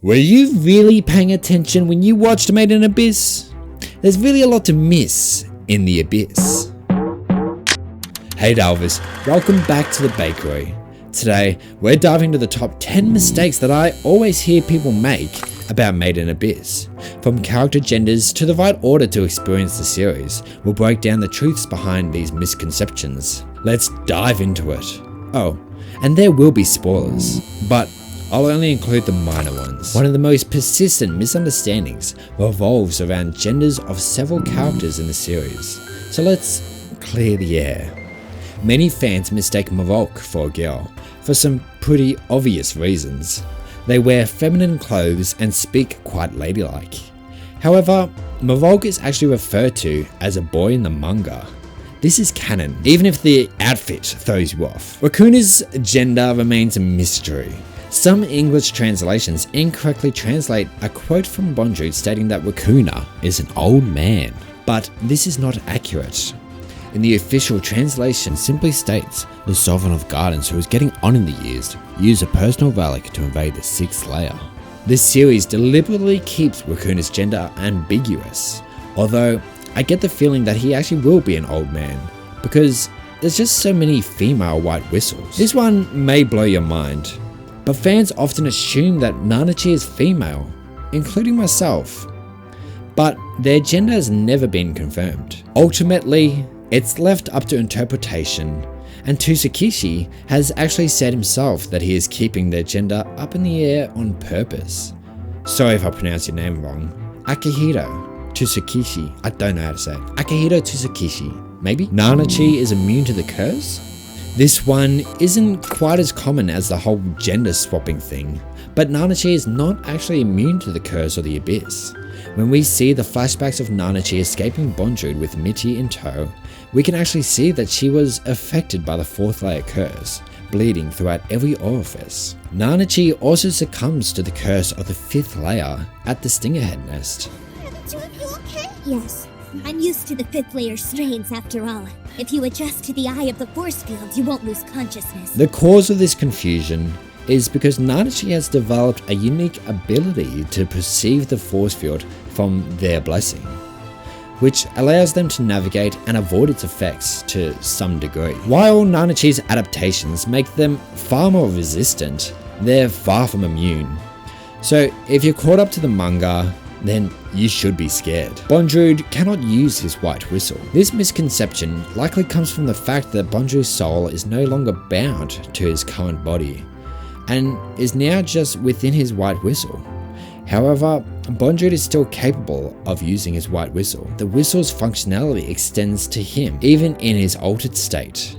Were you really paying attention when you watched Made in Abyss? There's really a lot to miss in the Abyss. Hey Dalvis, welcome back to the bakery. Today, we're diving into the top 10 mistakes that I always hear people make about Made in Abyss. From character genders to the right order to experience the series, we'll break down the truths behind these misconceptions. Let's dive into it. Oh, and there will be spoilers, but I'll only include the minor ones. One of the most persistent misunderstandings revolves around genders of several characters in the series. So let's clear the air. Many fans mistake Marok for a girl, for some pretty obvious reasons. They wear feminine clothes and speak quite ladylike. However, Marok is actually referred to as a boy in the manga. This is canon, even if the outfit throws you off. Rakuna's gender remains a mystery. Some English translations incorrectly translate a quote from Bondrewed stating that Rakuna is an old man, but this is not accurate. In the official translation simply states, the Sovereign of Gardens who is getting on in the years used a personal relic to invade the 6th layer. This series deliberately keeps Rakuna's gender ambiguous, although I get the feeling that he actually will be an old man, because there's just so many female white whistles. This one may blow your mind, but fans often assume that Nanachi is female, including myself, but their gender has never been confirmed. Ultimately, it's left up to interpretation, and Tsukishi has actually said himself that he is keeping their gender up in the air on purpose. Sorry if I pronounce your name wrong. Akihiro Tsukishi, I don't know how to say it. Akihiro Tsukishi, maybe? Nanachi is immune to the curse? This one isn't quite as common as the whole gender swapping thing, but Nanachi is not actually immune to the curse or the abyss. When we see the flashbacks of Nanachi escaping Bondrewed with Michi in tow, we can actually see that she was affected by the 4th layer curse, bleeding throughout every orifice. Nanachi also succumbs to the curse of the 5th layer at the Stingerhead nest. Are the two of you okay? Yes. I'm used to the 5th layer strains after all. If you adjust to the eye of the force field, you won't lose consciousness. The cause of this confusion is because Nanachi has developed a unique ability to perceive the force field from their blessing, which allows them to navigate and avoid its effects to some degree. While Nanachi's adaptations make them far more resistant, they're far from immune. So if you're caught up to the manga, then you should be scared. Bondrewed cannot use his white whistle. This misconception likely comes from the fact that Bondrewed's soul is no longer bound to his current body, and is now just within his white whistle. However, Bondrewed is still capable of using his white whistle. The whistle's functionality extends to him, even in his altered state.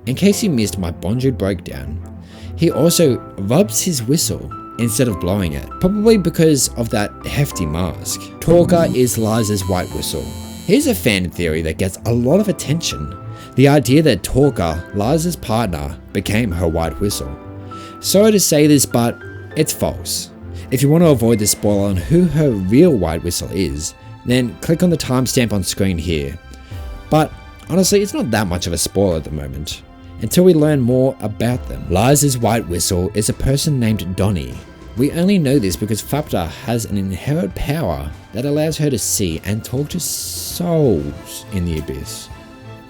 In case you missed my Bondrewed breakdown, he also rubs his whistle instead of blowing it, probably because of that hefty mask. Torka is Lyza's white whistle. Here's a fan theory that gets a lot of attention: the idea that Torka, Lyza's partner, became her white whistle. Sorry to say this, but it's false. If you want to avoid the spoiler on who her real white whistle is, then click on the timestamp on screen here. But honestly, it's not that much of a spoiler at the moment, until we learn more about them. Lyza's white whistle is a person named Donnie. We only know this because Fapta has an inherent power that allows her to see and talk to souls in the abyss.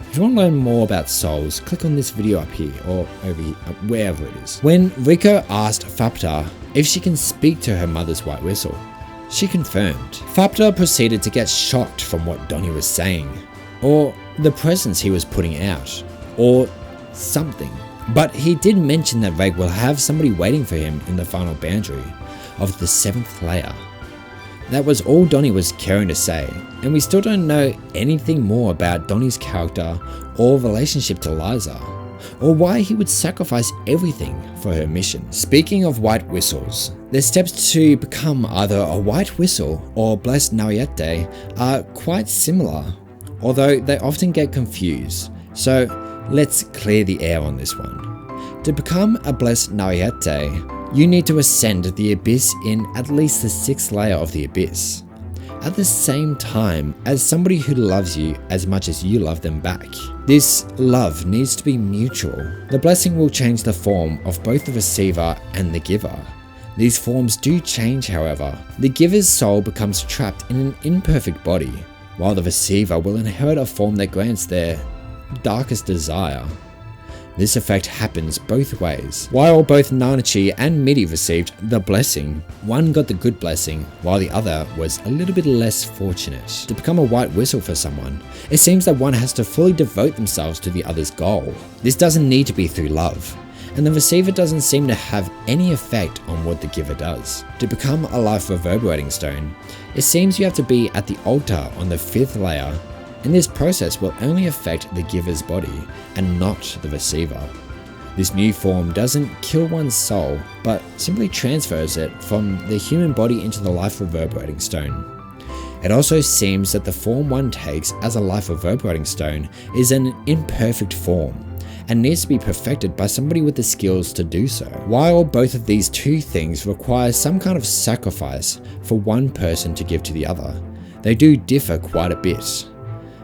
If you want to learn more about souls, click on this video up here, or over here, wherever it is. When Rico asked Fapta if she can speak to her mother's white whistle, she confirmed. Fapta proceeded to get shocked from what Donnie was saying, or the presence he was putting out, or something. But he did mention that Reg will have somebody waiting for him in the final boundary of the 7th layer. That was all Donnie was caring to say, and we still don't know anything more about Donnie's character or relationship to Lyza, or why he would sacrifice everything for her mission. Speaking of white whistles, their steps to become either a white whistle or blessed Nariete are quite similar, although they often get confused, so let's clear the air on this one. To become a blessed Nariete, you need to ascend the abyss in at least the 6th layer of the abyss, at the same time as somebody who loves you as much as you love them back. This love needs to be mutual. The blessing will change the form of both the receiver and the giver. These forms do change, however. The giver's soul becomes trapped in an imperfect body, while the receiver will inherit a form that grants their darkest desire. This effect happens both ways. While both Nanachi and Midi received the blessing, one got the good blessing, while the other was a little bit less fortunate. To become a white whistle for someone, it seems that one has to fully devote themselves to the other's goal. This doesn't need to be through love, and the receiver doesn't seem to have any effect on what the giver does. To become a life reverberating stone, it seems you have to be at the altar on the 5th layer, and this process will only affect the giver's body and not the receiver. This new form doesn't kill one's soul, but simply transfers it from the human body into the life reverberating stone. It also seems that the form one takes as a life reverberating stone is an imperfect form, and needs to be perfected by somebody with the skills to do so. While both of these two things require some kind of sacrifice for one person to give to the other, they do differ quite a bit.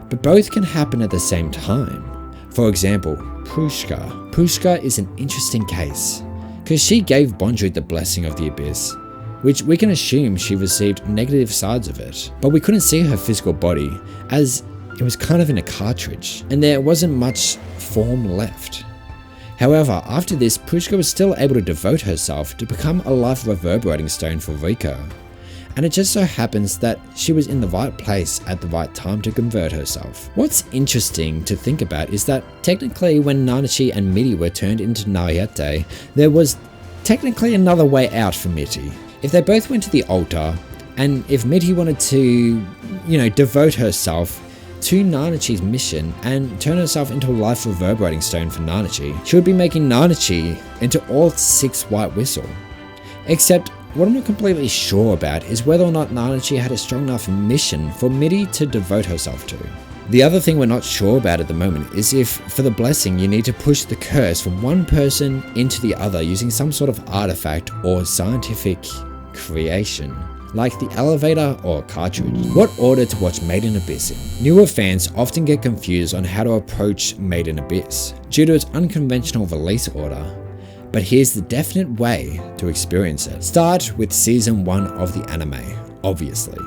But both can happen at the same time. For example, Pushka. Pushka is an interesting case, because she gave Bondrewed the blessing of the abyss, which we can assume she received negative sides of it, but we couldn't see her physical body as it was kind of in a cartridge, and there wasn't much form left. However, after this, Pushka was still able to devote herself to become a life reverberating stone for Rico, and it just so happens that she was in the right place at the right time to convert herself. What's interesting to think about is that technically when Nanachi and Midi were turned into Nariete, there was technically another way out for Midi. If they both went to the altar, and if Midi wanted to, devote herself to Nanachi's mission and turn herself into a life reverberating stone for Nanachi, she would be making Nanachi into all 6 white whistle. Except, what I'm not completely sure about is whether or not Nanachi had a strong enough mission for Midi to devote herself to. The other thing we're not sure about at the moment is if, for the blessing, you need to push the curse from one person into the other using some sort of artifact or scientific creation, like the elevator or cartridge. What order to watch Made in Abyss in? Newer fans often get confused on how to approach Made in Abyss due to its unconventional release order. But here's the definite way to experience it. Start with season 1 of the anime, obviously.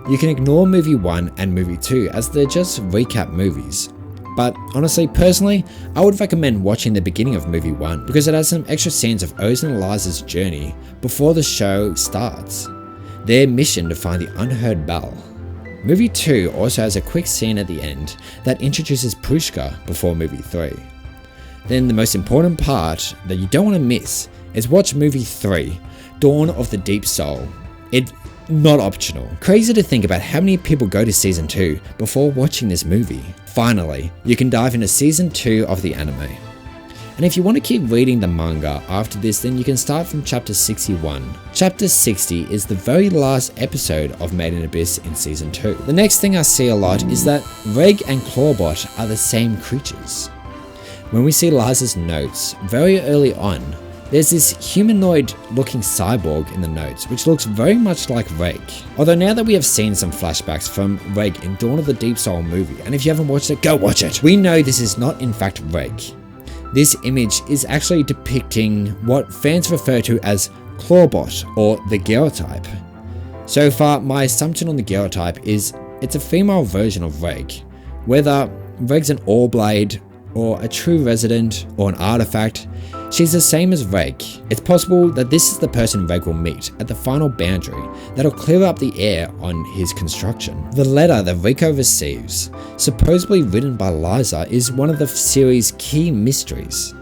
You can ignore movie 1 and movie 2 as they're just recap movies. But honestly, personally, I would recommend watching the beginning of movie 1 because it has some extra scenes of Oz and Lyza's journey before the show starts. Their mission to find the unheard bell. Movie 2 also has a quick scene at the end that introduces Pushka before movie 3. Then the most important part that you don't want to miss is watch movie 3, Dawn of the Deep Soul. It's not optional. Crazy to think about how many people go to season 2 before watching this movie. Finally, you can dive into season 2 of the anime. And if you want to keep reading the manga after this, then you can start from chapter 61. Chapter 60 is the very last episode of Made in Abyss in season 2. The next thing I see a lot is that Reg and Clawbot are the same creatures. When we see Lyza's notes, very early on, there's this humanoid looking cyborg in the notes, which looks very much like Reg. Although now that we have seen some flashbacks from Reg in Dawn of the Deep Soul movie, and if you haven't watched it, go watch it, we know this is not in fact Reg. This image is actually depicting what fans refer to as Clawbot, or the girl type. So far, my assumption on the girl type is it's a female version of Reg. Whether Reg's an All-Blade, or a true resident, or an artifact, she's the same as Reg. It's possible that this is the person Reg will meet at the final boundary that'll clear up the air on his construction. The letter that Rico receives, supposedly written by Lyza, is one of the series' key mysteries.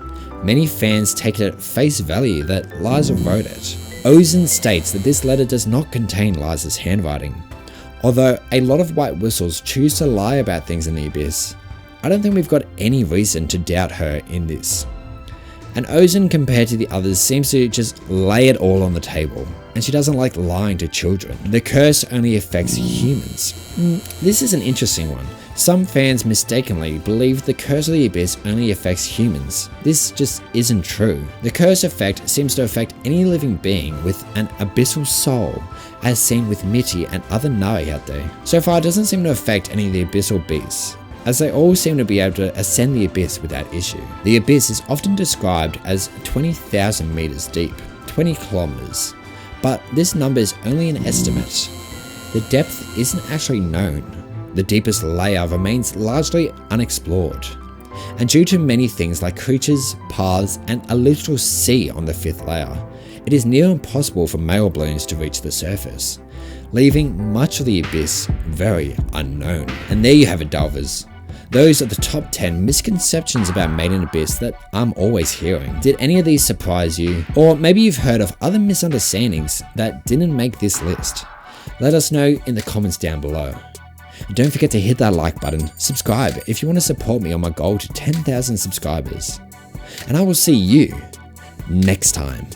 Many fans take it at face value that Lyza wrote it. Ozen states that this letter does not contain Lyza's handwriting. Although a lot of white whistles choose to lie about things in the Abyss, I don't think we've got any reason to doubt her in this. And Ozen, compared to the others, seems to just lay it all on the table, and she doesn't like lying to children. The curse only affects humans. This is an interesting one. Some fans mistakenly believe the curse of the Abyss only affects humans. This just isn't true. The curse effect seems to affect any living being with an abyssal soul, as seen with Miti and other Nariate. So far, it doesn't seem to affect any of the abyssal beasts, as they all seem to be able to ascend the Abyss without issue. The Abyss is often described as 20,000 meters deep, 20 kilometers, but this number is only an estimate. The depth isn't actually known. The deepest layer remains largely unexplored. And due to many things like creatures, paths, and a literal sea on the 5th layer, it is near impossible for male balloons to reach the surface, leaving much of the abyss very unknown. And there you have it, Delvers. Those are the top 10 misconceptions about Made in Abyss that I'm always hearing. Did any of these surprise you? Or maybe you've heard of other misunderstandings that didn't make this list? Let us know in the comments down below. And don't forget to hit that like button, subscribe if you want to support me on my goal to 10,000 subscribers. And I will see you next time.